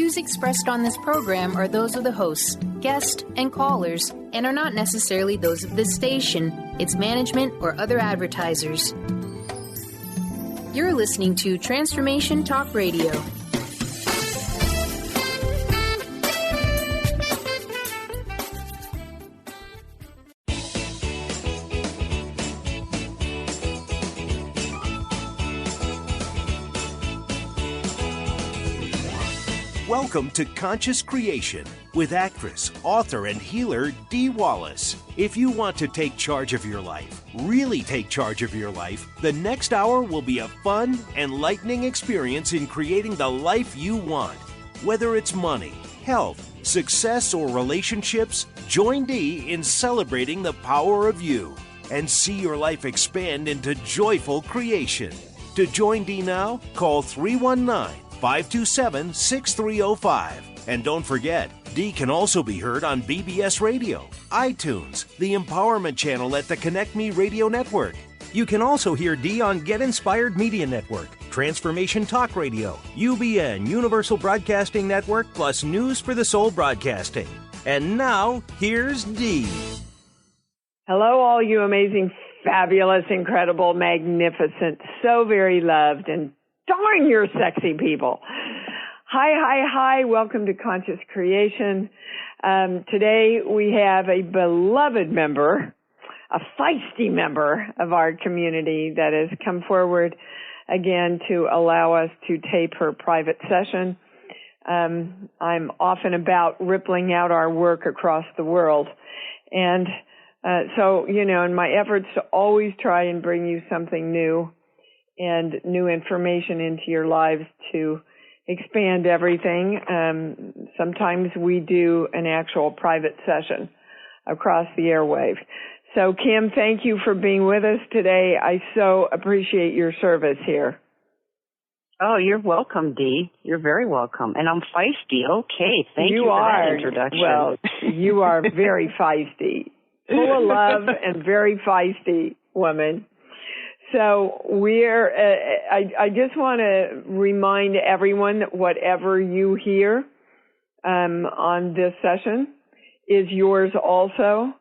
views expressed on this program are those of the hosts, guests, and callers, and are not necessarily those of this station, its management, or other advertisers. You're listening to Transformation Talk Radio. Welcome to Conscious Creation with actress, author, and healer Dee Wallace. If you want to take charge of your life, really take charge of your life, the next hour will be a fun, enlightening experience in creating the life you want. Whether it's money, health, success, or relationships, join Dee in celebrating the power of you and see your life expand into joyful creation. To join Dee now, call 319-527-6305. And don't forget, Dee can also be heard on BBS Radio, iTunes, the Empowerment Channel at the Connect Me Radio Network. You can also hear Dee on Get Inspired Media Network, Transformation Talk Radio, UBN, Universal Broadcasting Network, plus News for the Soul Broadcasting. And now, here's Dee. Hello, all you amazing, fabulous, incredible, magnificent, so very loved, and darn, you're sexy people. Hi. Welcome to Conscious Creation. Today we have a beloved member, a feisty member of our community that has come forward again to allow us to tape her private session. I'm often about rippling out our work across the world. And so, in my efforts to always try and bring you something new and new information into your lives to expand everything. Sometimes we do an actual private session across the airwave. So, Kim, thank you for being with us today. I so appreciate your service here. Oh, you're welcome, Dee. You're very welcome. And I'm feisty. Okay, thank you for that introduction. Well, you are very feisty. Full of love and very feisty woman. So I just want to remind everyone that whatever you hear on this session is yours also.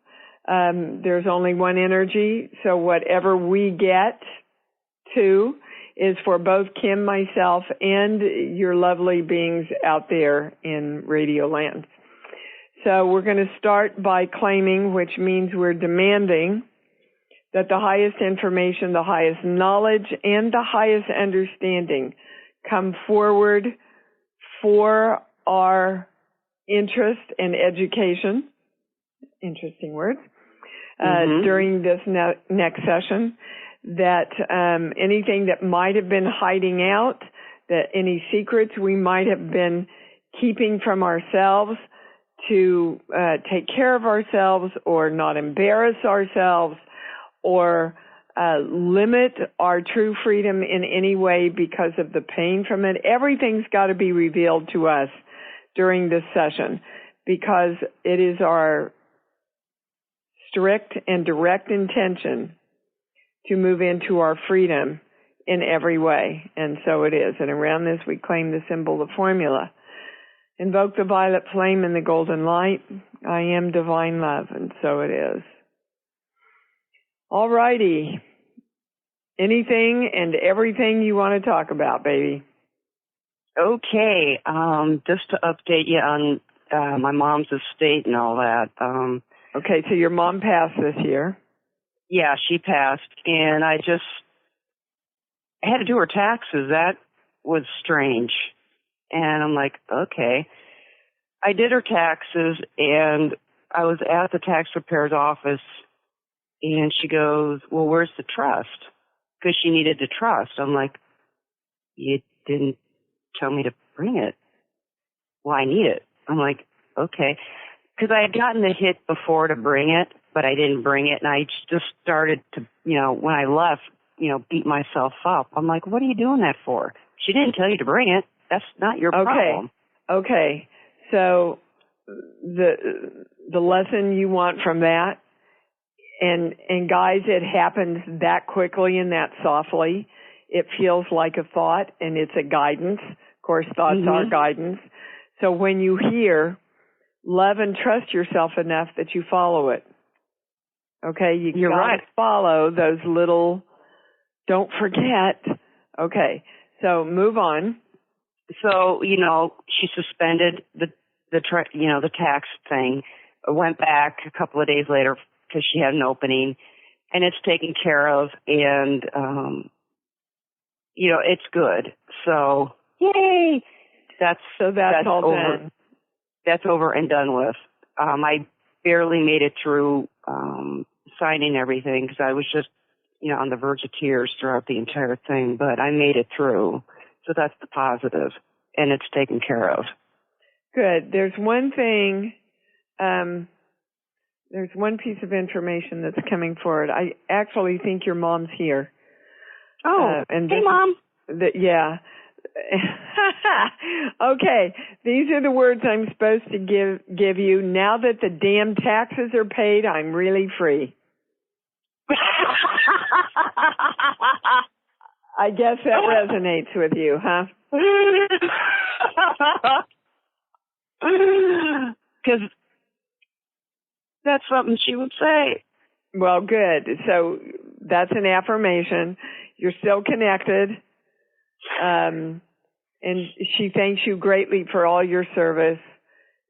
There's only one energy, so whatever we get to is for both Kim, myself, and your lovely beings out there in Radio Land. So we're going to start by claiming, which means we're demanding, that the highest information, the highest knowledge, and the highest understanding come forward for our interest and education, interesting words, during this next session, that anything that might have been hiding out, that any secrets we might have been keeping from ourselves to take care of ourselves or not embarrass ourselves, or limit our true freedom in any way because of the pain from it. Everything's got to be revealed to us during this session because it is our strict and direct intention to move into our freedom in every way. And so it is. And around this, we claim the symbol, the formula. Invoke the violet flame and the golden light. I am divine love. And so it is. All righty. Anything and everything you want to talk about, baby. Okay. Just to update you on my mom's estate and all that. Okay, so your mom passed this year. Yeah, she passed. And I had to do her taxes. That was strange. And I'm like, okay. I did her taxes, and I was at the tax preparer's office. And she goes, well, where's the trust? Because she needed the trust. I'm like, you didn't tell me to bring it. Well, I need it. I'm like, okay. Because I had gotten the hit before to bring it, but I didn't bring it. And I just started to, when I left, beat myself up. I'm like, what are you doing that for? She didn't tell you to bring it. That's not your problem. Okay. So the lesson you want from that, and guys, it happens that quickly and that softly. It feels like a thought, and it's a guidance. Of course, thoughts are guidance. So when you hear, love and trust yourself enough that you follow it. Okay, You're right. Follow those little, don't forget. Okay, so move on. So, she suspended the tax thing, went back a couple of days later because she had an opening, and it's taken care of, and, it's good. So, yay! That's all over. done. That's over and done with. I barely made it through signing everything because I was just, on the verge of tears throughout the entire thing, but I made it through. So that's the positive, and it's taken care of. Good. There's one thing, there's one piece of information that's coming forward. I actually think your mom's here. Oh, hey, Mom. Yeah. Okay, these are the words I'm supposed to give you. Now that the damn taxes are paid, I'm really free. I guess that resonates with you, huh? Because that's something she would say. Well, good. So that's an affirmation. You're still connected. And she thanks you greatly for all your service.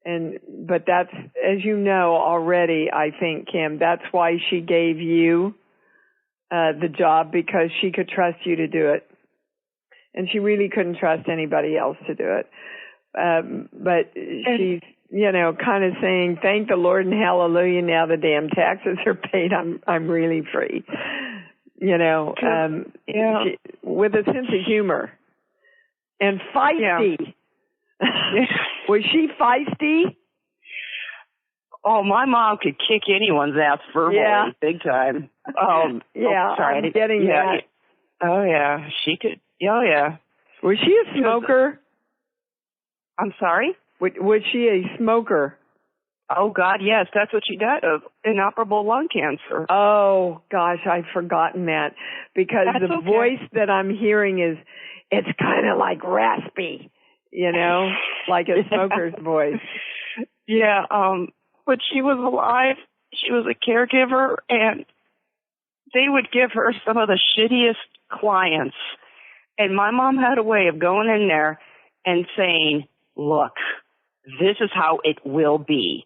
But that's, as you know already, I think, Kim, that's why she gave you the job, because she could trust you to do it. And she really couldn't trust anybody else to do it. But she's, kind of saying, thank the Lord and hallelujah, now the damn taxes are paid, I'm really free. With a sense of humor. And feisty. Yeah. Was she feisty? Oh, my mom could kick anyone's ass verbally, big time. Sorry, I'm getting that. Oh, yeah, she could. Oh, yeah. Was she a smoker? I'm sorry? Was she a smoker? Oh, God, yes. That's what she died of, inoperable lung cancer. Oh, gosh, I'd forgotten that. Because the voice that I'm hearing is, it's kind of like raspy, like a smoker's voice. Yeah, but she was alive. She was a caregiver, and they would give her some of the shittiest clients. And my mom had a way of going in there and saying, look, this is how it will be.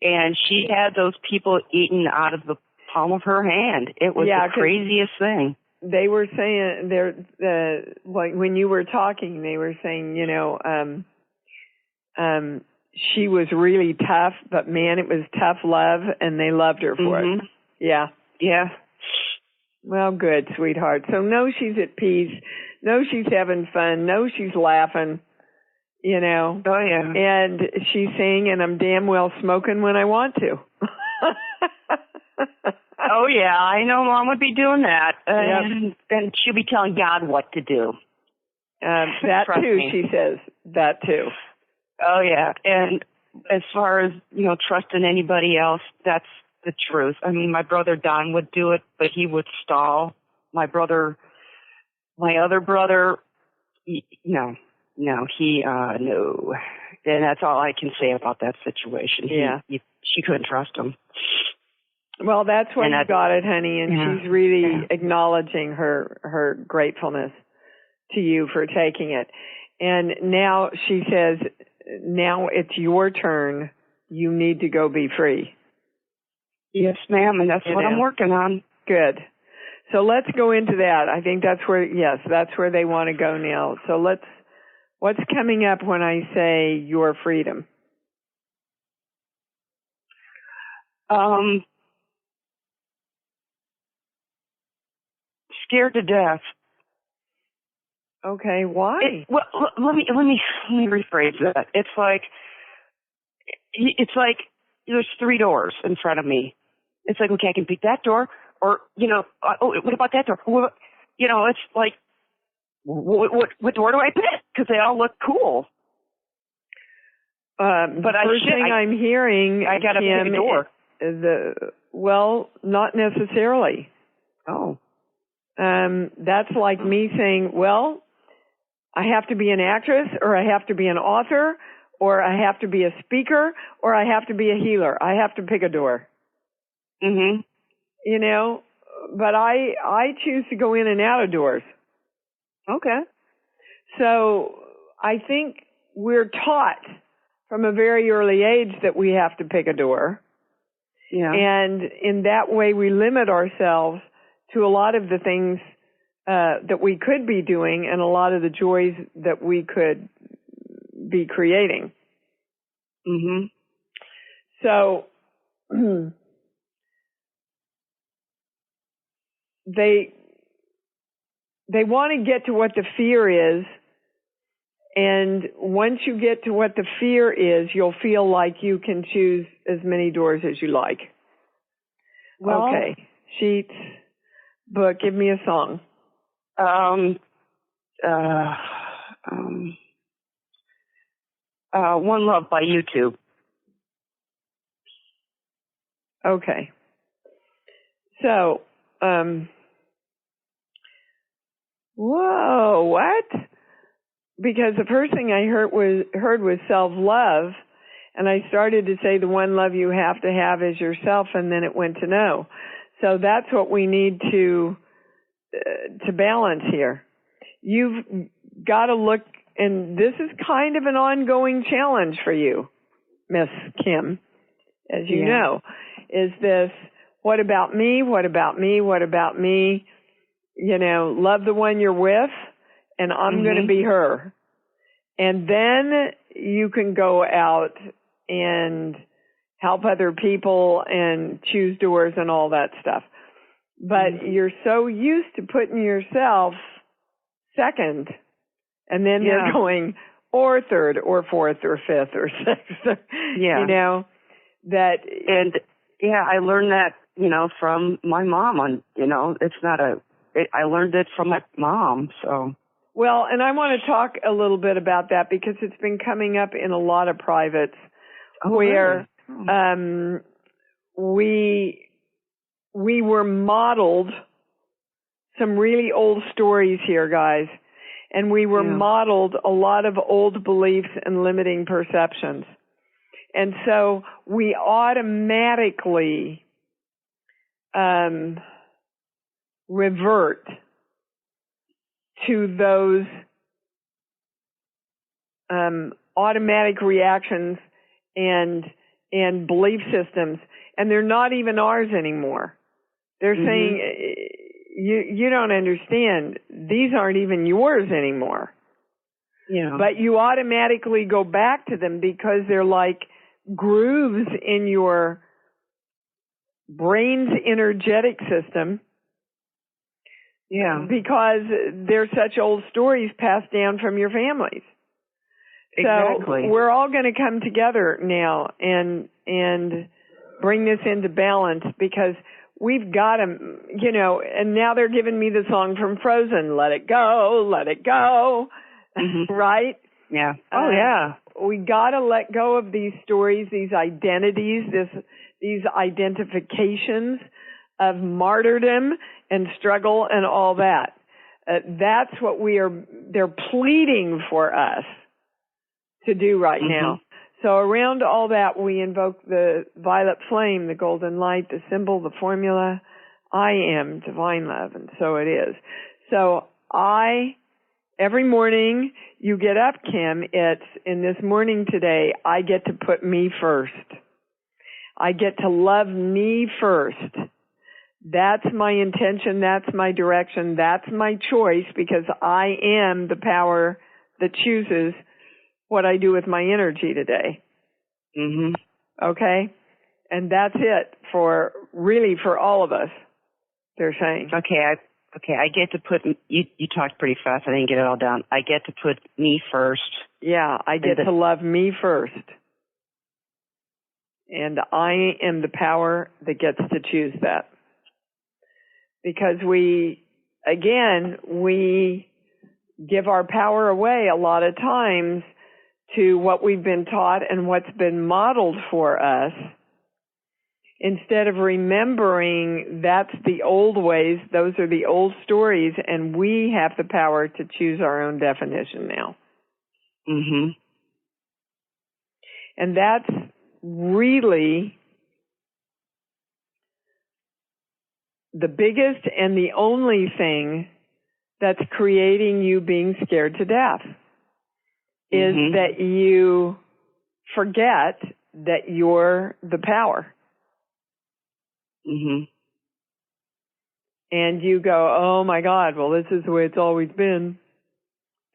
And she had those people eaten out of the palm of her hand. It was the craziest thing. They were saying, like when you were talking, they were saying, she was really tough, but man, it was tough love, and they loved her for it. Yeah. Yeah. Well, good, sweetheart. So know she's at peace. Know she's having fun. Know she's laughing. Oh, yeah. And she's saying, and I'm damn well smoking when I want to. Oh, yeah, I know Mom would be doing that. And she'll be telling God what to do. That too, she says. That too. Oh, yeah. And as far as, trusting anybody else, that's the truth. I mean, my brother Don would do it, but he would stall. My other brother, no. No. And that's all I can say about that situation. Yeah. She couldn't trust him. Well, that's why you got it, honey, and she's really acknowledging her gratefulness to you for taking it. And now she says, now it's your turn. You need to go be free. Yes, ma'am, and that's what I'm working on. Good. So let's go into that. I think that's where they want to go now. So what's coming up when I say your freedom? Scared to death. Okay, why? Let me rephrase that. It's like there's 3 doors in front of me. It's like, okay, I can pick that door, or what about that door? It's like, what door do I pick? Because they all look cool. But I'm hearing, I got to pick a door. Well, not necessarily. Oh. That's like me saying, well, I have to be an actress, or I have to be an author, or I have to be a speaker, or I have to be a healer. I have to pick a door. Mhm. You know, but I choose to go in and out of doors. Okay. So I think we're taught from a very early age that we have to pick a door. Yeah. And in that way, we limit ourselves to a lot of the things that we could be doing and a lot of the joys that we could be creating. Mhm. So they want to get to what the fear is, and once you get to what the fear is, you'll feel like you can choose as many doors as you like. Well, okay, sheets, book, give me a song. One Love by YouTube. Okay. So, whoa, what? Because the first thing I heard was self-love, and I started to say the one love you have to have is yourself, and then it went to no. So that's what we need to balance here. You've got to look, and this is kind of an ongoing challenge for you, Miss Kim, as you know, is this, what about me, what about me, what about me? You know, love the one you're with, and I'm going to be her. And then you can go out and help other people and choose doors and all that stuff. But you're so used to putting yourself second, and then they're going or third or fourth or fifth or sixth. You know, that. And I learned that, you know, from my mom. I learned it from my mom. So. Well, and I want to talk a little bit about that because it's been coming up in a lot of privates where we were modeled some really old stories here, guys, and we were modeled a lot of old beliefs and limiting perceptions. And so we automatically revert to those automatic reactions and belief systems, and they're not even ours anymore. They're saying, you don't understand, these aren't even yours anymore. Yeah. But you automatically go back to them because they're like grooves in your brain's energetic system. Yeah. Because they're such old stories passed down from your families. Exactly. So we're all going to come together now and bring this into balance because we've got to, you know, and now they're giving me the song from Frozen, let it go, right? Yeah. Oh, yeah. We got to let go of these stories, these identities, these identifications of martyrdom and struggle and all that. That's what they're pleading for us to do right now. So around all that, we invoke the violet flame, the golden light, the symbol, the formula. I am divine love, and so it is. So every morning you get up, Kim, it's in this morning today, I get to put me first. I get to love me first. That's my intention. That's my direction. That's my choice because I am the power that chooses what I do with my energy today. Okay? And that's it for all of us, they're saying. Okay, I get to put, you talked pretty fast, I didn't get it all down. I get to put me first. Yeah, I get to love me first. And I am the power that gets to choose that. Because we give our power away a lot of times to what we've been taught and what's been modeled for us, instead of remembering that's the old ways, those are the old stories, and we have the power to choose our own definition now. And that's really the biggest and the only thing that's creating you being scared to death, is that you forget that you're the power. And you go, oh my God, well, this is the way it's always been.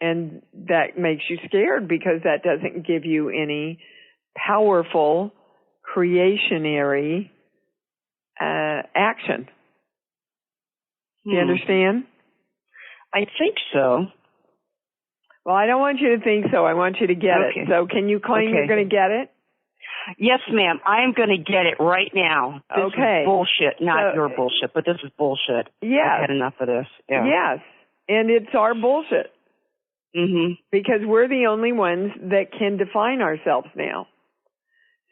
And that makes you scared because that doesn't give you any powerful, creationary action. Do you understand? I think so. Well, I don't want you to think so. I want you to get it. So can you claim you're going to get it? Yes, ma'am. I am going to get it right now. This is bullshit. Not your bullshit, but this is bullshit. Yes. I've had enough of this. Yeah. Yes. And it's our bullshit. Because we're the only ones that can define ourselves now.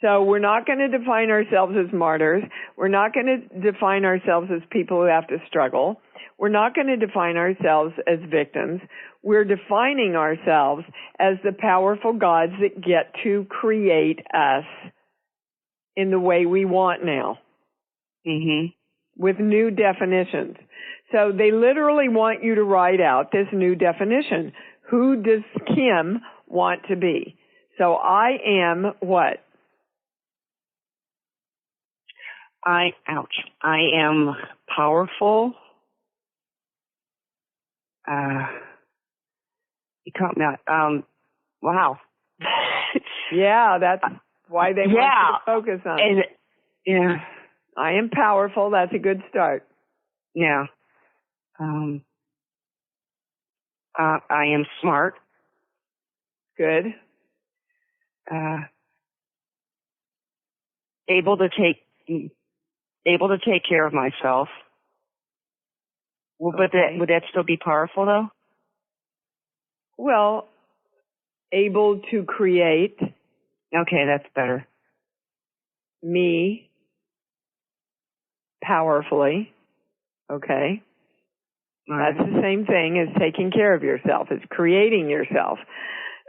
So we're not going to define ourselves as martyrs. We're not going to define ourselves as people who have to struggle. We're not going to define ourselves as victims. We're defining ourselves as the powerful gods that get to create us in the way we want now. With new definitions. So they literally want you to write out this new definition. Who does Kim want to be? So I am what? I am powerful. You caught me out. Wow. Yeah, that's why they want you to focus on it. Yeah. I am powerful. That's a good start. Yeah. I am smart. Good. Able to take care of myself. Well, but would that still be powerful though? Well, able to create. Okay, that's better. Me powerfully. Okay. That's the same thing as taking care of yourself. It's creating yourself.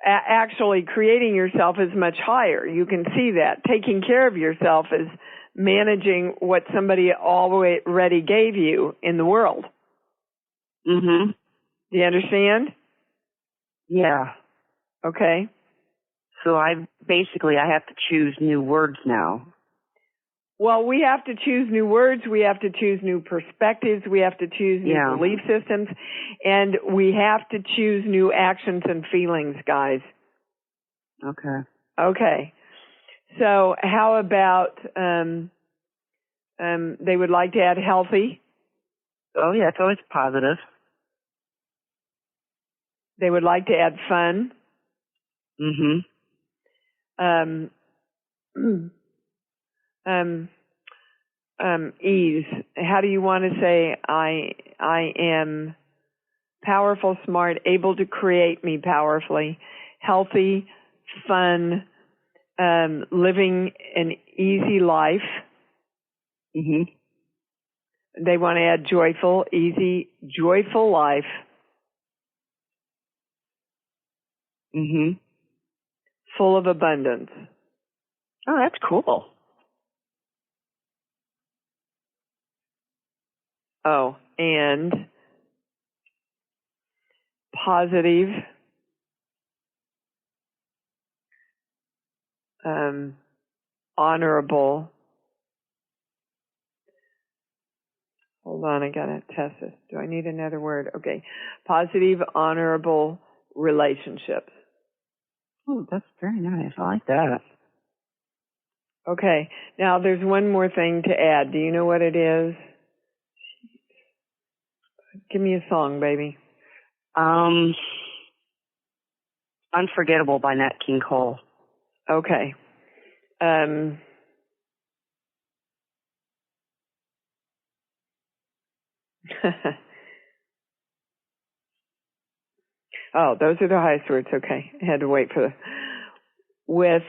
Actually, creating yourself is much higher. You can see that. Taking care of yourself is managing what somebody already gave you in the world. Do you understand? Yeah. Okay. So I have to choose new words now. Well, we have to choose new words. We have to choose new perspectives. We have to choose new belief systems. And we have to choose new actions and feelings, guys. Okay. Okay. So how about they would like to add healthy? Oh, yeah, it's always positive. They would like to add fun. Ease. How do you want to say I am powerful, smart, able to create me powerfully, healthy, fun, living an easy life. They want to add joyful, easy, joyful life. Full of abundance. Oh, that's cool. Oh, and positive, honorable. Hold on, I gotta test this. Do I need another word? Okay. Positive, honorable relationships. Oh, that's very nice. I like that. Okay. Now there's one more thing to add. Do you know what it is? Give me a song, baby. Unforgettable by Nat King Cole. Okay. Oh, those are the highest words. Okay. I had to wait for with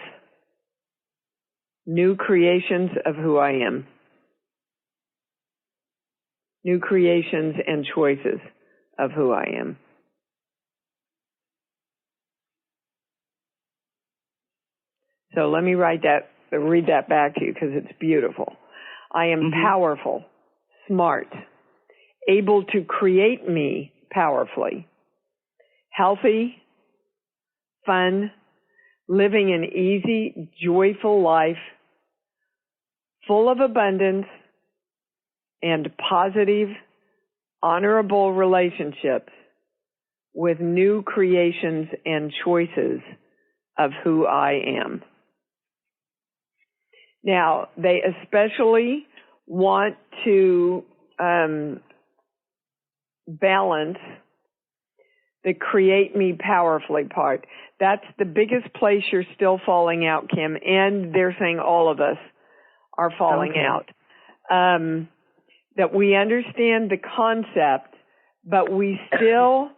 new creations of who I am. New creations and choices of who I am. So let me read that back to you because it's beautiful. I am powerful, smart, able to create me powerfully, healthy, fun, living an easy, joyful life, full of abundance and positive, honorable relationships with new creations and choices of who I am. Now, they especially want to balance the create me powerfully part. That's the biggest place you're still falling out, Kim, and they're saying all of us are falling out. That we understand the concept, but we still,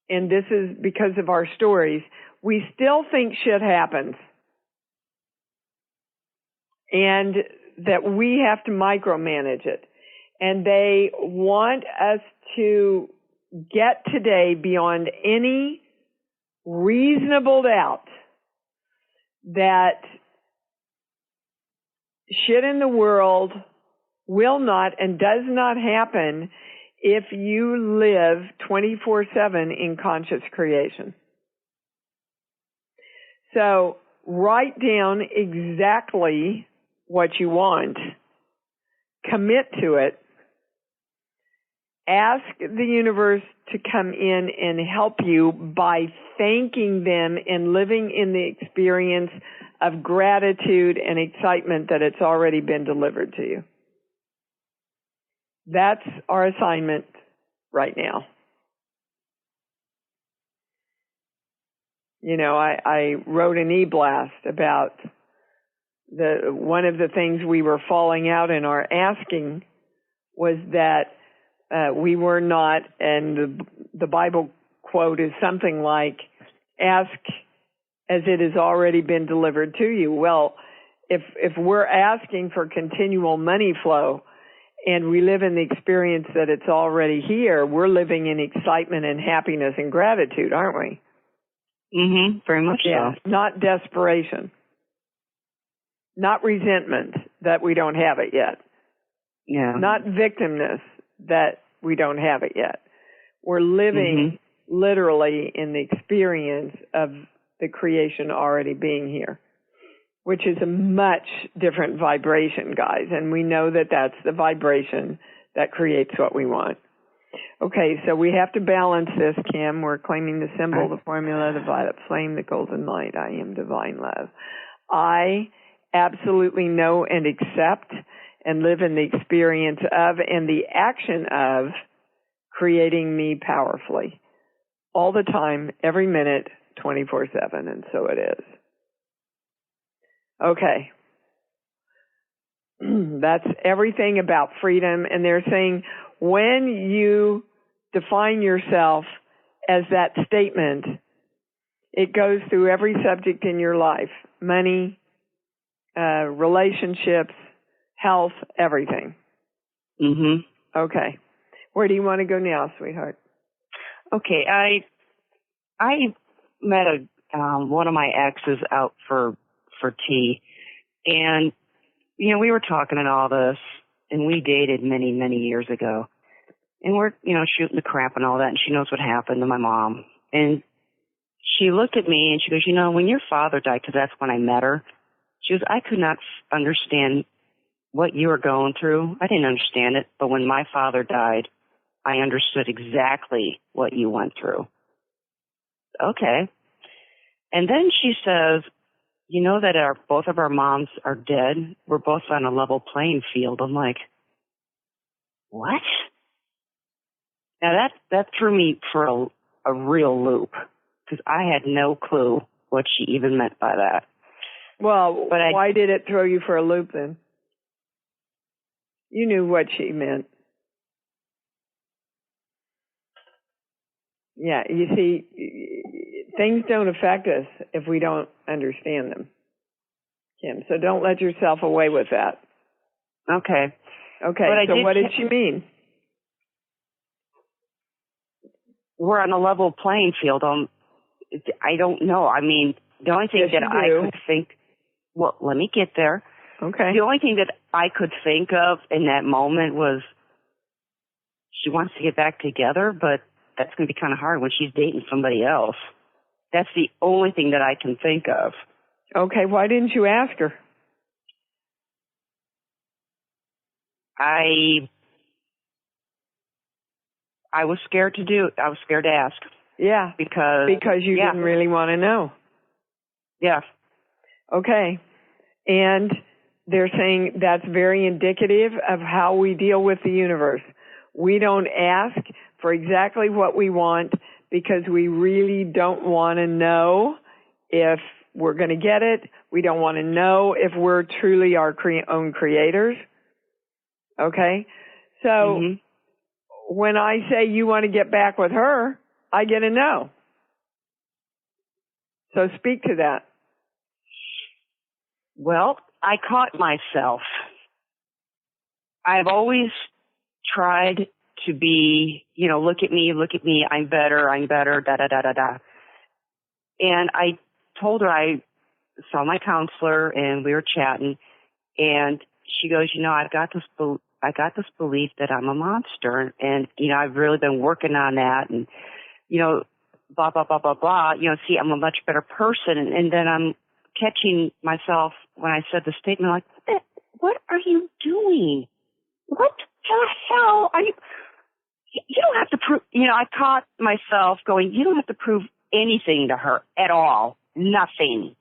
and this is because of our stories, we still think shit happens. And that we have to micromanage it. And they want us to get today beyond any reasonable doubt that shit in the world will not and does not happen if you live 24/7 in conscious creation. So write down exactly what you want, commit to it, ask the universe to come in and help you by thanking them and living in the experience of gratitude and excitement that it's already been delivered to you. That's our assignment right now. You know, I wrote an e-blast about one of the things we were falling out in our asking was that we were not, and the Bible quote is something like, ask as it has already been delivered to you. Well, if we're asking for continual money flow and we live in the experience that it's already here, we're living in excitement and happiness and gratitude, aren't we? Very much so. Not desperation. Not resentment that we don't have it yet. Yeah. Not victimness that we don't have it yet. We're living literally in the experience of the creation already being here, which is a much different vibration, guys. And we know that that's the vibration that creates what we want. Okay, so we have to balance this, Kim. We're claiming the symbol, the formula, the violet flame, the golden light. I am divine love. I absolutely know and accept and live in the experience of and the action of creating me powerfully all the time, every minute, 24/7, and so it is. Okay. That's everything about freedom, and they're saying when you define yourself as that statement, it goes through every subject in your life, money, relationships, health, everything. Okay. Where do you want to go now, sweetheart? Okay, I met one of my exes out for tea, and you know, we were talking and all this, and we dated many, many years ago, and we're, you know, shooting the crap and all that, and she knows what happened to my mom, and she looked at me and she goes, you know, when your father died, because that's when I met her, she goes, I could not understand what you were going through. I didn't understand it, but when my father died, I understood exactly what you went through. Okay. And then she says, you know that both of our moms are dead. We're both on a level playing field. I'm like, what? Now that threw me for a real loop because I had no clue what she even meant by that. Well, but why did it throw you for a loop then? You knew what she meant. Yeah, you see, things don't affect us if we don't understand them, Kim. So don't let yourself away with that. Okay. Okay, so what did she mean? We're on a level playing field. I don't know. I mean, The only thing that I could think, well, let me get there. Okay. The only thing that I could think of in that moment was she wants to get back together, but that's going to be kind of hard when she's dating somebody else. That's the only thing that I can think of. Okay, why didn't you ask her? I was scared to ask. Yeah. Because you didn't really want to know. Yeah. Okay. And they're saying that's very indicative of how we deal with the universe. We don't ask for exactly what we want because we really don't want to know if we're going to get it. We don't want to know if we're truly our own creators. Okay? So when I say you want to get back with her, I get a no. So speak to that. Well, I caught myself. I've always tried to be, look at me, I'm better, da-da-da-da-da. And I told her I saw my counselor and we were chatting, and she goes, I've got this belief that I'm a monster, and, I've really been working on that, and, blah, blah, blah, blah, blah. See, I'm a much better person. And then I'm catching myself when I said the statement, like, what are you doing? What the hell are you? You don't have to prove, I caught myself going, you don't have to prove anything to her at all. Nothing.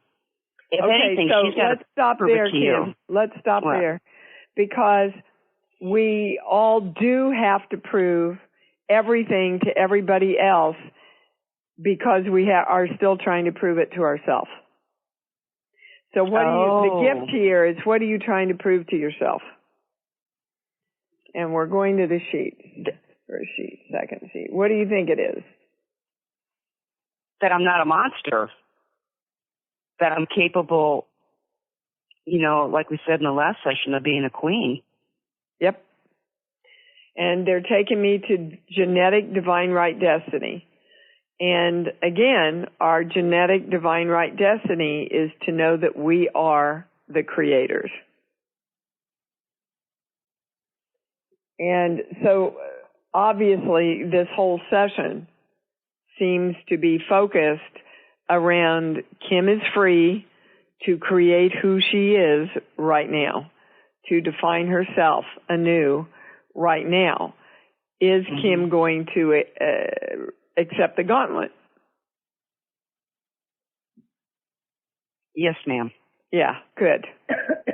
If anything, so she's got let's to stop prove there, it to you. Kim. Let's stop there. Because we all do have to prove everything to everybody else because we are still trying to prove it to ourselves. So the gift here is, what are you trying to prove to yourself? And we're going to the sheet. First sheet, second sheet. What do you think it is? That I'm not a monster. That I'm capable, like we said in the last session, of being a queen. Yep. And they're taking me to genetic divine right destiny. And again, our genetic divine right destiny is to know that we are the creators. And so obviously this whole session seems to be focused around Kim is free to create who she is right now, to define herself anew right now. Is Kim going to accept the gauntlet? Yes, ma'am. Yeah, good.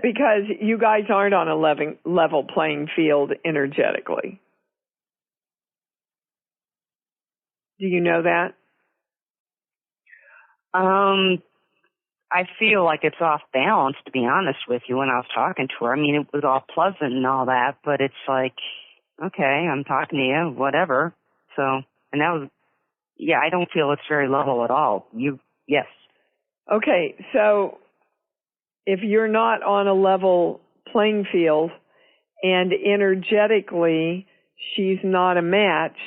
Because you guys aren't on a level playing field energetically. Do you know that? I feel like it's off balance, to be honest with you, when I was talking to her. I mean, it was all pleasant and all that, but it's like, okay, I'm talking to you, whatever. So, and that was, I don't feel it's very level at all. Yes. Okay, so if you're not on a level playing field and energetically she's not a match,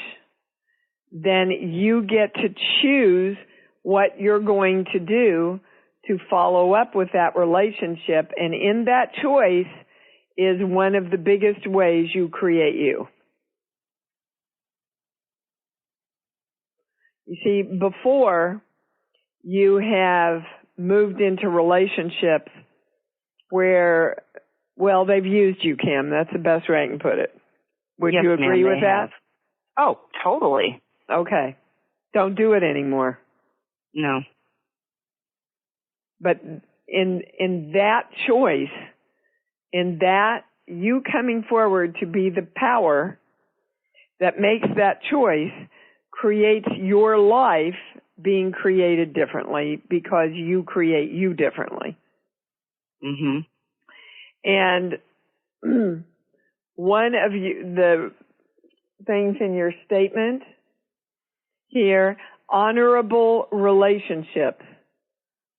then you get to choose what you're going to do to follow up with that relationship. And in that choice is one of the biggest ways you create you. You see, before you have moved into relationships where, well, they've used you, Kim. That's the best way I can put it. Would you agree with that? Oh, totally. Okay. Don't do it anymore. No. But in that choice, in that you coming forward to be the power that makes that choice, creates your life being created differently because you create you differently. And one of the things in your statement here, honorable relationships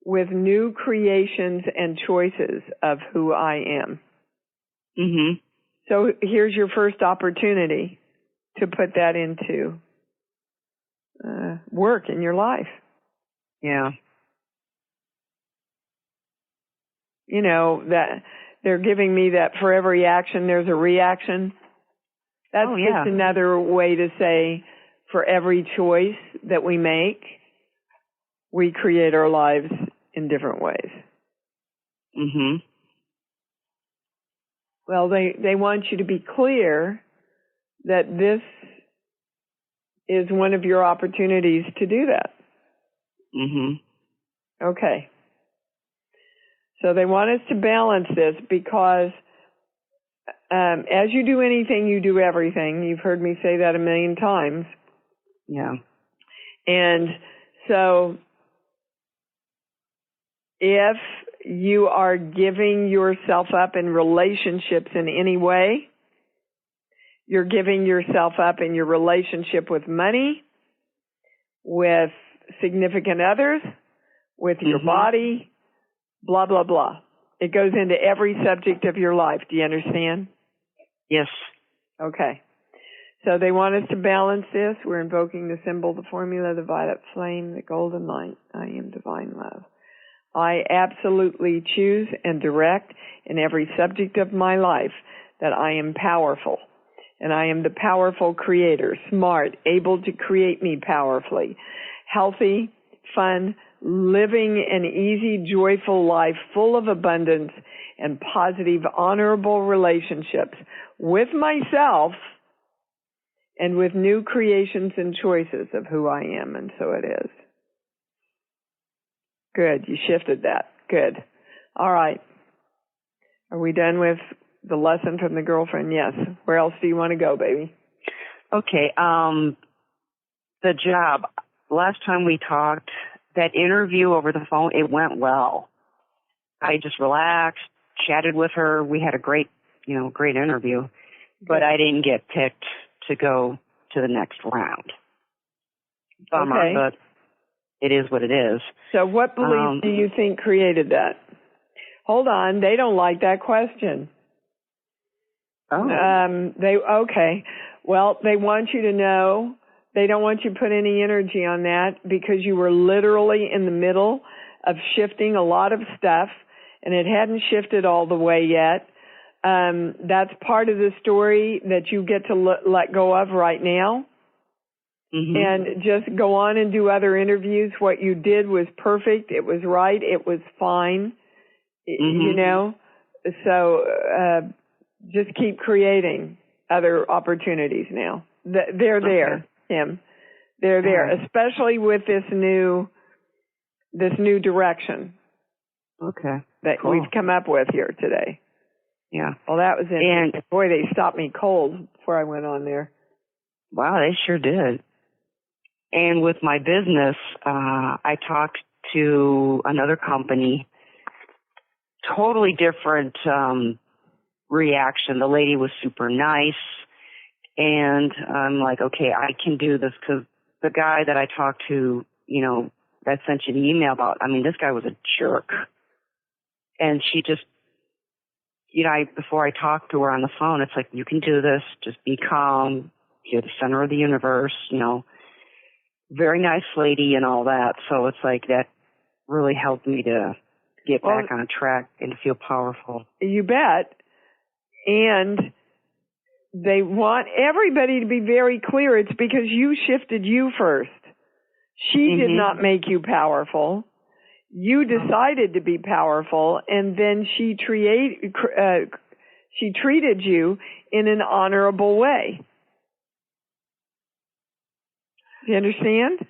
with new creations and choices of who I am. So here's your first opportunity to put that into work in your life. Yeah. you know, that they're giving me that for every action there's a reaction. That's just another way to say for every choice that we make, we create our lives in different ways. Mhm. Well, they want you to be clear that this is one of your opportunities to do that. Mhm. Okay. So they want us to balance this because as you do anything, you do everything. You've heard me say that a million times. Yeah. And so if you are giving yourself up in relationships in any way, you're giving yourself up in your relationship with money, with significant others, with your body, blah, blah, blah. It goes into every subject of your life. Do you understand? Yes. Okay. So they want us to balance this. We're invoking the symbol, the formula, the violet flame, the golden light. I am divine love. I absolutely choose and direct in every subject of my life that I am powerful. And I am the powerful creator, smart, able to create me powerfully, healthy, fun, living an easy, joyful life full of abundance and positive, honorable relationships with myself and with new creations and choices of who I am, and so it is. Good, you shifted that. Good. All right. Are we done with the lesson from the girlfriend? Yes. Where else do you want to go, baby? Okay. The job. Last time we talked, that interview over the phone, it went well. I just relaxed, chatted with her. We had a great interview, but I didn't get picked to go to the next round. Bummer, but it is what it is. So what belief do you think created that? Hold on, they don't like that question. Oh. Well, they want you to know, they don't want you to put any energy on that because you were literally in the middle of shifting a lot of stuff and it hadn't shifted all the way yet. That's part of the story that you get to let go of right now. And just go on and do other interviews. What you did was perfect. It was right. It was fine. You know? So just keep creating other opportunities now. They're there, Tim. They're there, especially with this new direction. Okay. That we've come up with here today. Yeah. Well, that was interesting. And boy, they stopped me cold before I went on there. Wow, they sure did. And with my business, I talked to another company, totally different reaction. The lady was super nice, and I'm like, okay, I can do this, because the guy that I talked to, that sent you the email about, this guy was a jerk. And she just, before I talked to her on the phone, it's like, you can do this, just be calm, you're the center of the universe, very nice lady and all that. So it's like that really helped me to get back on track and to feel powerful. You bet. And they want everybody to be very clear. It's because you shifted you first. She did not make you powerful. You decided to be powerful, and then she treated you in an honorable way. Do you understand?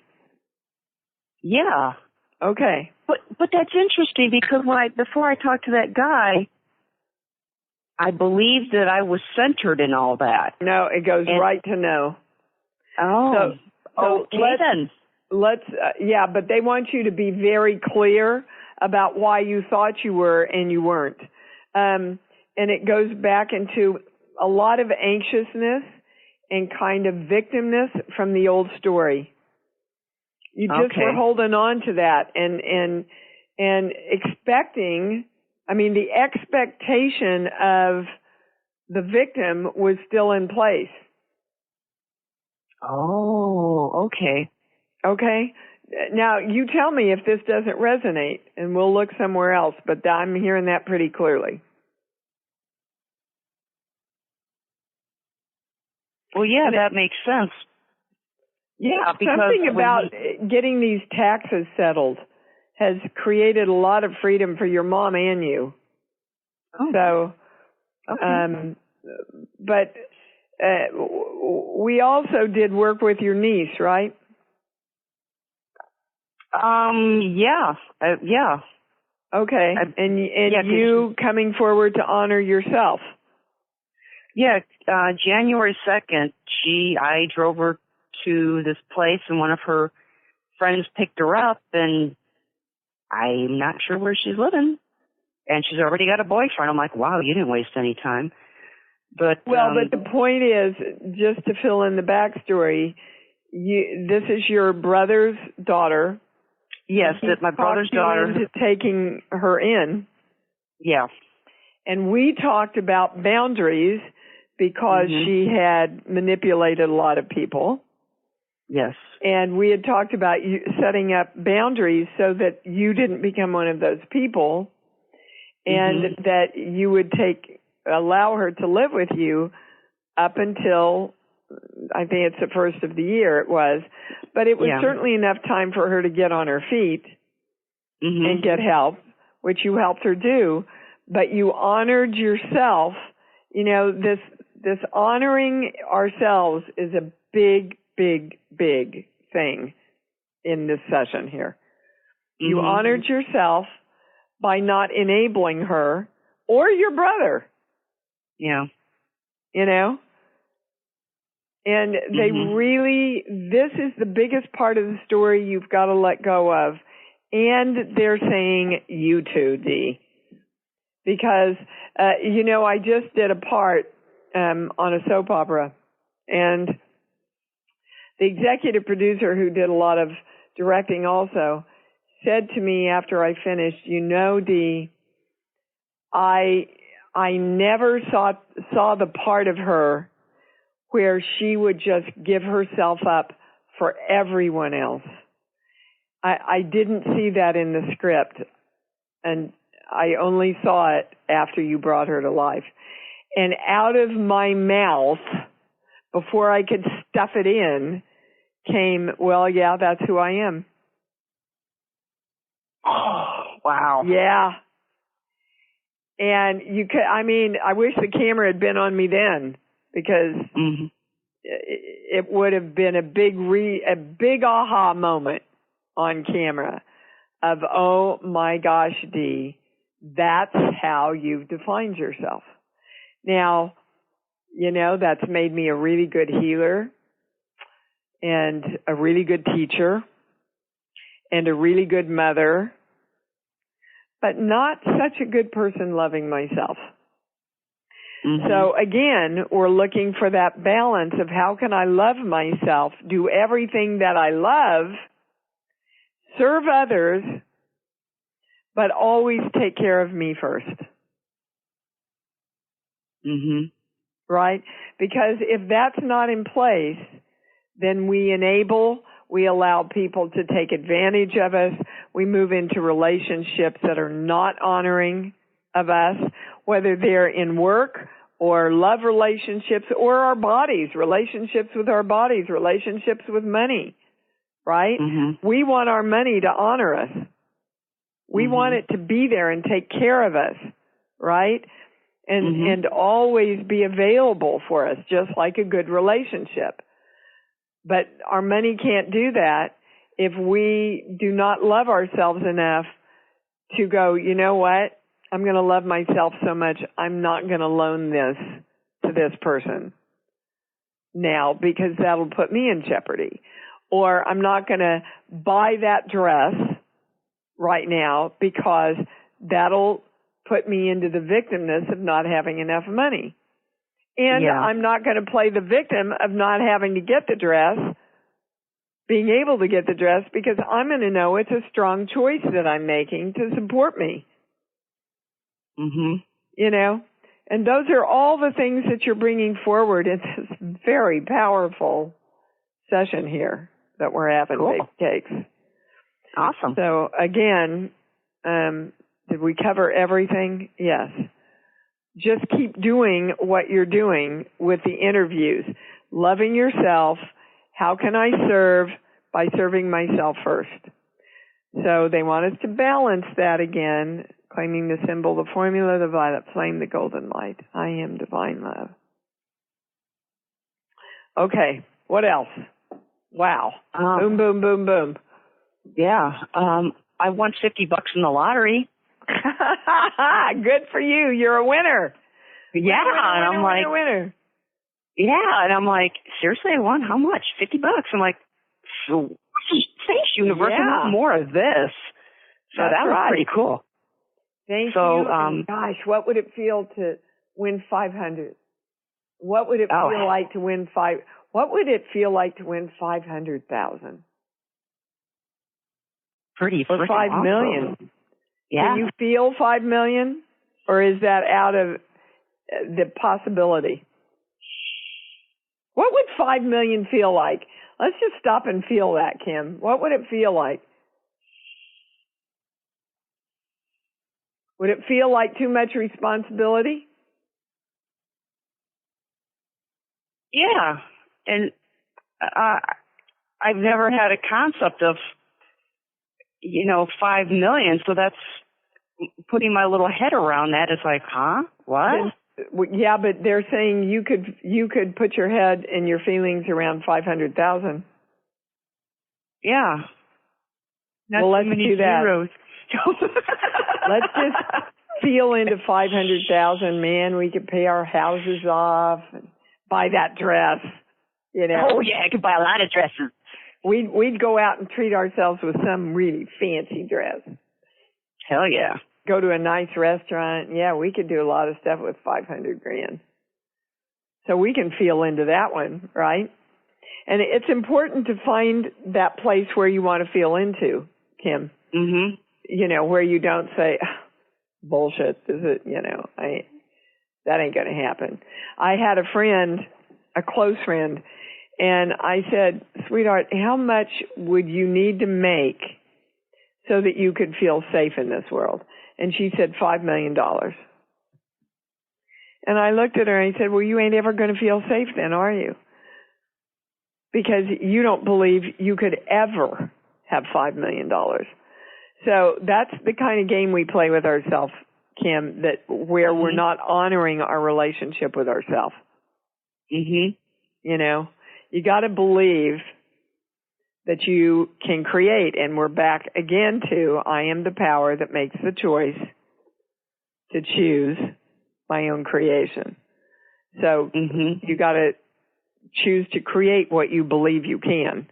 Yeah. Okay. But that's interesting, because before I talked to that guy, I believed that I was centered in all that. No, it goes right to no. Oh. So okay then. But they want you to be very clear about why you thought you were and you weren't. And it goes back into a lot of anxiousness and kind of victimness from the old story. You just were holding on to that and expecting, the expectation of the victim was still in place. Oh, okay. Okay? now you tell me if this doesn't resonate, and we'll look somewhere else, but I'm hearing that pretty clearly. Well, yeah, that makes sense. Yeah, something about getting these taxes settled has created a lot of freedom for your mom and you. Oh. So, okay. But we also did work with your niece, right? Yeah. Okay. And you coming forward to honor yourself. Yeah, January 2nd, I drove her to this place, and one of her friends picked her up, and I'm not sure where she's living. And she's already got a boyfriend. I'm like, wow, you didn't waste any time. But but the point is, just to fill in the backstory, this is your brother's daughter. Yes, that's my brother's daughter. Into taking her in. Yeah. And we talked about boundaries because she had manipulated a lot of people. Yes. And we had talked about you setting up boundaries so that you didn't become one of those people, and that you would allow her to live with you up until, I think it's the first of the year it was, but it was certainly enough time for her to get on her feet and get help, which you helped her do, but you honored yourself. You know, this honoring ourselves is a big, big, big thing in this session here. You honored yourself by not enabling her or your brother. Yeah. You know? And they really, this is the biggest part of the story you've got to let go of. And they're saying you too, Dee. Because, I just did a part on a soap opera, and the executive producer, who did a lot of directing also, said to me after I finished, Dee, I never saw the part of her where she would just give herself up for everyone else. I didn't see that in the script, and I only saw it after you brought her to life. And out of my mouth, before I could stuff it in, came, well, yeah, that's who I am. Oh, wow. Yeah. And I wish the camera had been on me then, because it would have been a big aha moment on camera of, oh my gosh, Dee, that's how you've defined yourself. Now, that's made me a really good healer and a really good teacher and a really good mother, but not such a good person loving myself. So again, we're looking for that balance of how can I love myself, do everything that I love, serve others, but always take care of me first. Right? Because if that's not in place, then we allow people to take advantage of us. We move into relationships that are not honoring of us, whether they're in work or love relationships or our bodies, relationships with our bodies, relationships with money, right? We want our money to honor us. We want it to be there and take care of us, right? And always be available for us, just like a good relationship. But our money can't do that if we do not love ourselves enough to go, you know what? I'm going to love myself so much, I'm not going to loan this to this person now because that'll put me in jeopardy. Or I'm not going to buy that dress right now because that'll put me into the victimness of not having enough money. And I'm not going to play the victim of not having to get the dress, being able to get the dress, because I'm going to know it's a strong choice that I'm making to support me. And those are all the things that you're bringing forward in this very powerful session here that we're having, Babe Cakes. Awesome. So again, did we cover everything? Yes. Just keep doing what you're doing with the interviews. Loving yourself. How can I serve? By serving myself first. So they want us to balance that again, claiming the symbol, the formula, the violet flame, the golden light. I am divine love. Okay, what else? Wow. Boom, boom, boom, boom. Yeah. I won $50 in the lottery. Good for you. You're a winner. Yeah, and I'm like, winner. Yeah, and I'm like, seriously, I won how much? $50. I'm like, so thanks, universe. I want more of this. So that was pretty cool. Thank you. Gosh, what would it feel to win 500? What would it feel like to win What would it feel like to win 500,000? Pretty or 5 million. Awesome. Yeah. Can you feel 5 million, or is that out of the possibility? What would 5 million feel like? Let's just stop and feel that, Kim. What would it feel like? Would it feel like too much responsibility? Yeah, and I've never had a concept of, 5 million. So that's putting my little head around that. It's like, huh? What? Yeah, but they're saying you could put your head and your feelings around 500,000. Yeah. Well, let's do that. Let's just feel into 500,000. Man, we could pay our houses off and buy that dress. Oh yeah, I could buy a lot of dresses. We'd go out and treat ourselves with some really fancy dress. Hell yeah. Go to a nice restaurant. Yeah, we could do a lot of stuff with 500 grand. So we can feel into that one, right? And it's important to find that place where you want to feel into, Kim. Mm-hmm. Where you don't say, bullshit, is it, that ain't going to happen. I had a friend, a close friend, and I said, sweetheart, how much would you need to make so that you could feel safe in this world? And she said, $5 million. And I looked at her and I said, well, you ain't ever going to feel safe then, are you? Because you don't believe you could ever have $5 million. So that's the kind of game we play with ourselves, Kim, where we're not honoring our relationship with ourselves. Mm-hmm. You got to believe that you can create, and we're back again to I am the power that makes the choice to choose my own creation. So you got to choose to create what you believe you can.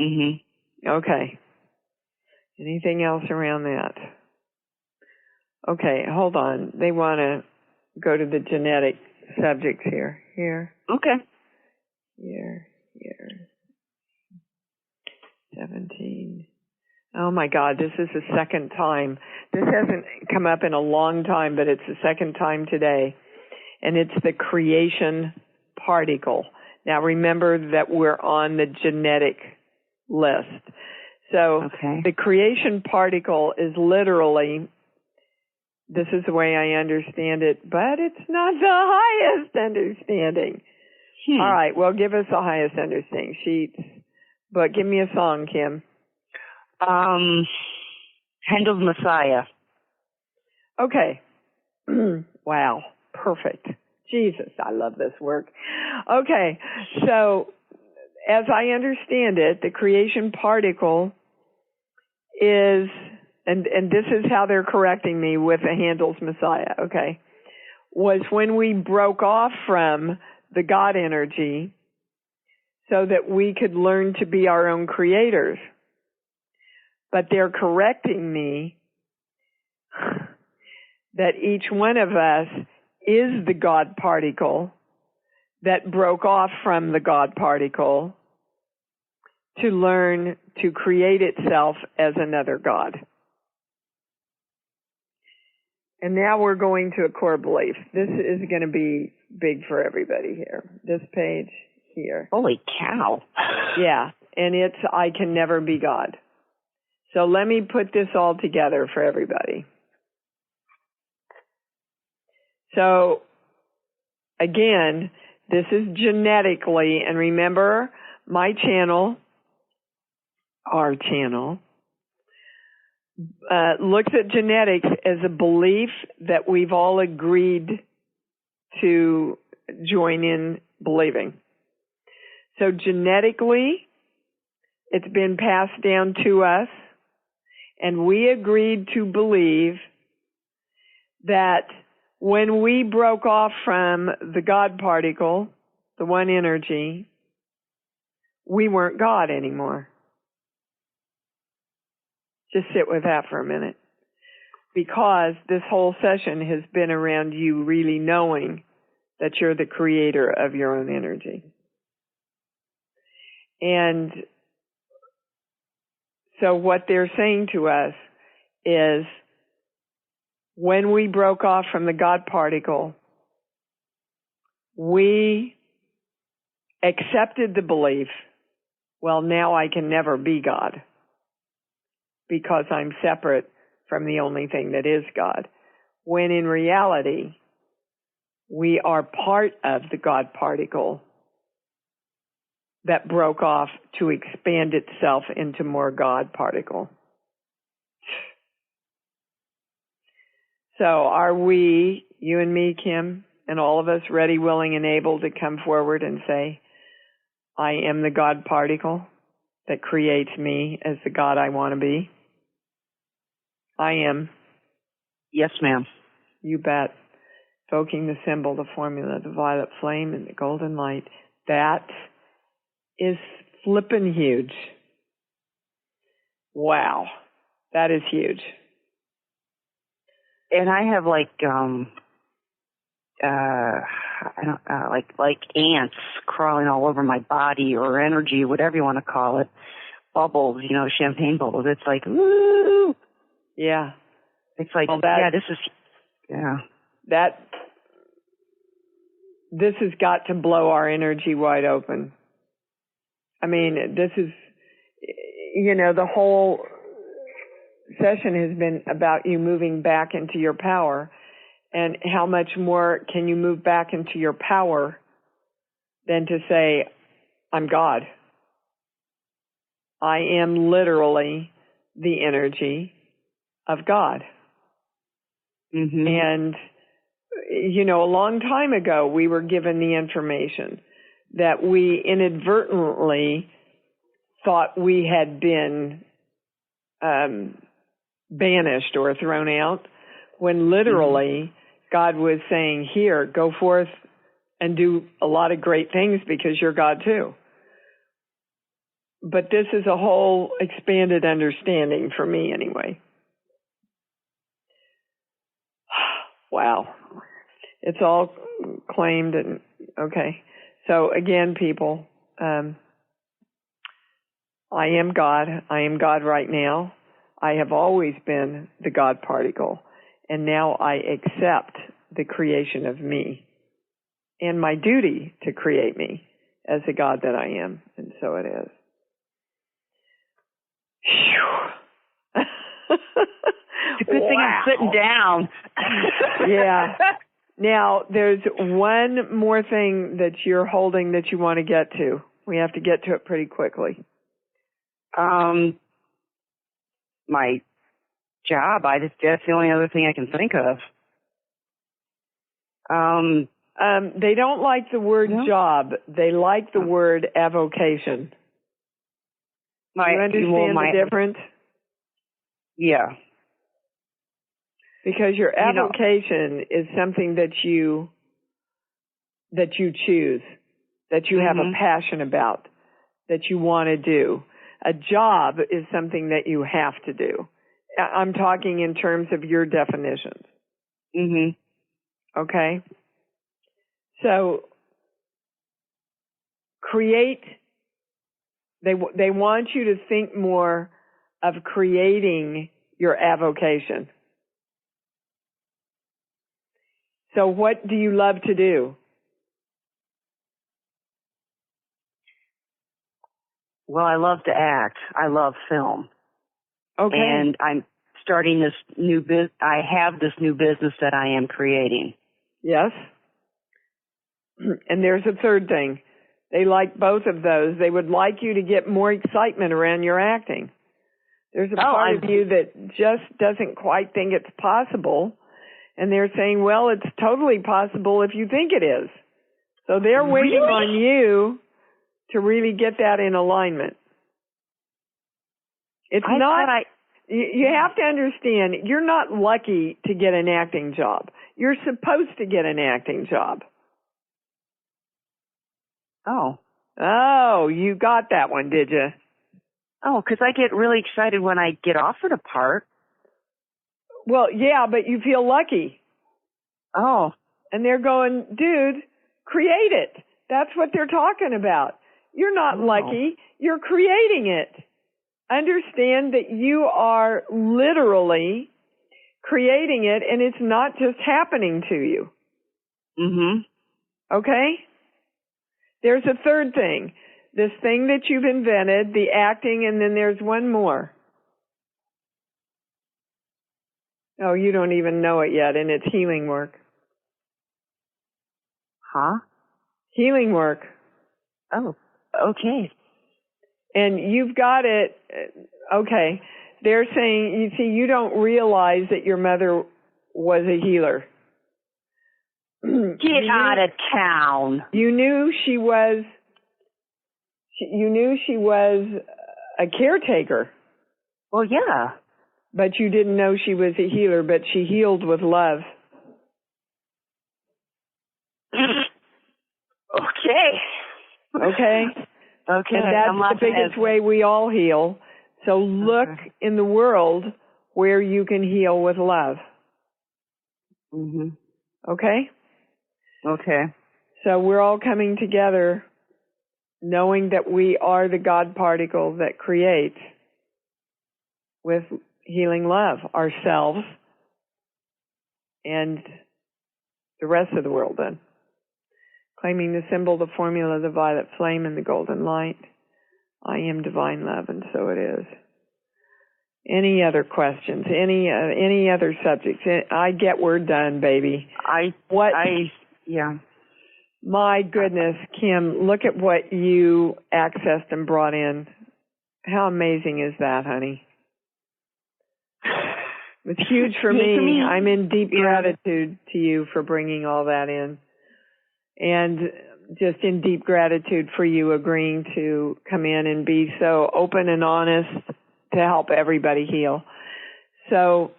Mm-hmm. Okay. Anything else around that? Okay, hold on. They want to go to the genetic subjects here. Here. Okay. Here. 17. Oh my God, this is the second time. This hasn't come up in a long time, but it's the second time today. And it's the creation particle. Now remember that we're on the genetic list. So the creation particle is literally, this is the way I understand it, but it's not the highest understanding. All right, well, give us the highest understanding. Sheets. But give me a song, Kim. Handel's Messiah. Okay. Wow. Perfect. Jesus, I love this work. Okay. So, as I understand it, the creation particle is, and this is how they're correcting me with the Handel's Messiah, okay, was when we broke off from the God energy so that we could learn to be our own creators. But they're correcting me that each one of us is the God particle that broke off from the God particle to learn to create itself as another God. And now we're going to a core belief. This is going to be big for everybody here. This page here. Holy cow. Yeah, and it's I can never be God. So let me put this all together for everybody. So, again, this is genetically, and remember, my channel, our channel, looks at genetics as a belief that we've all agreed to join in believing. So genetically, it's been passed down to us, and we agreed to believe that when we broke off from the God particle, the one energy, we weren't God anymore. Just sit with that for a minute. Because this whole session has been around you really knowing that you're the creator of your own energy. And so what they're saying to us is, when we broke off from the God particle, we accepted the belief, well, now I can never be God because I'm separate from the only thing that is God. When in reality, we are part of the God particle that broke off to expand itself into more God particle. So are we, you and me, Kim, and all of us, ready, willing, and able to come forward and say, I am the God particle that creates me as the God I want to be? I am. Yes, ma'am. You bet. Evoking the symbol, the formula, the violet flame, and the golden light. That is flippin' huge. Wow. That is huge. And I have like ants crawling all over my body, or energy, whatever you want to call it. Bubbles, champagne bubbles. It's like, woo! Yeah. It's like, this has got to blow our energy wide open. I mean, this is, the whole session has been about you moving back into your power, and how much more can you move back into your power than to say, I'm God. I am literally the energy of God. Mm-hmm. And, a long time ago, we were given the information that we inadvertently thought we had been banished or thrown out, when literally God was saying, here, go forth and do a lot of great things because you're God too. But this is a whole expanded understanding for me anyway. Wow. It's all claimed and okay. So again, people, I am God. I am God right now. I have always been the God particle, and now I accept the creation of me and my duty to create me as the God that I am, and so it is. It's a good thing I'm sitting down. Yeah. Now, there's one more thing that you're holding that you want to get to. We have to get to it pretty quickly. My job. That's the only other thing I can think of. They don't like the word job. They like the word avocation. Do you understand the difference? Yeah. Because your avocation is something that you choose, that you have a passion about, that you want to do. A job is something that you have to do. I'm talking in terms of your definitions. Okay? So, they want you to think more of creating your avocation. So what do you love to do? Well, I love to act. I love film. Okay. And I'm starting this new business. I have this new business that I am creating. Yes. And there's a third thing. They like both of those. They would like you to get more excitement around your acting. There's a part of you that just doesn't quite think it's possible. And they're saying, well, it's totally possible if you think it is. So they're waiting on you to really get that in alignment. It's you have to understand, you're not lucky to get an acting job. You're supposed to get an acting job. Oh, you got that one, did you? Oh, because I get really excited when I get offered a part. Well, yeah, but you feel lucky. Oh. And they're going, dude, create it. That's what they're talking about. You're not lucky. You're creating it. Understand that you are literally creating it, and it's not just happening to you. Mm-hmm. Okay? There's a third thing. This thing that you've invented, the acting, and then there's one more. Oh, you don't even know it yet, and it's healing work. Huh? Healing work. Oh, okay. And you've got it, okay. They're saying, you see, you don't realize that your mother was a healer. Get out of town. You knew she was a caretaker. Well, yeah. But you didn't know she was a healer, but she healed with love. Okay. Okay? Okay. And that's the biggest way we all heal. So look in the world where you can heal with love. Mm-hmm. Okay? Okay. So we're all coming together knowing that we are the God particle that creates with healing love ourselves and the rest of the world then. Claiming the symbol, the formula, the violet flame, and the golden light. I am divine love, and so it is. Any other questions? Any other subjects? I get we're done, baby. Yeah. My goodness, Kim, look at what you accessed and brought in. How amazing is that, honey? It's huge for me. I'm in deep gratitude to you for bringing all that in. And just in deep gratitude for you agreeing to come in and be so open and honest to help everybody heal. So,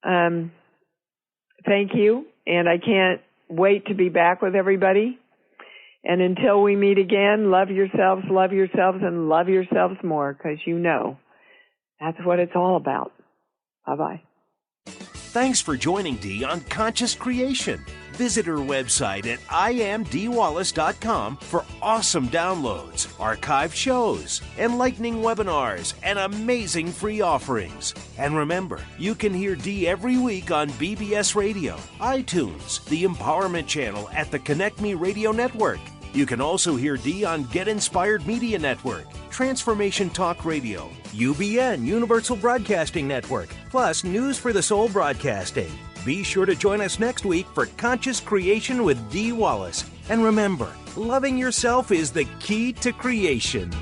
thank you. And I can't wait to be back with everybody. And until we meet again, love yourselves, and love yourselves more, because you know that's what it's all about. Bye-bye. Thanks for joining Dee on Conscious Creation. Visit her website at iamdeewallace.com for awesome downloads, archived shows, enlightening webinars, and amazing free offerings. And remember, you can hear Dee every week on BBS Radio, iTunes, the Empowerment Channel at the Connect Me Radio Network. You can also hear Dee on Get Inspired Media Network, Transformation Talk Radio, UBN Universal Broadcasting Network, plus News for the Soul Broadcasting. Be sure to join us next week for Conscious Creation with Dee Wallace. And remember, loving yourself is the key to creation.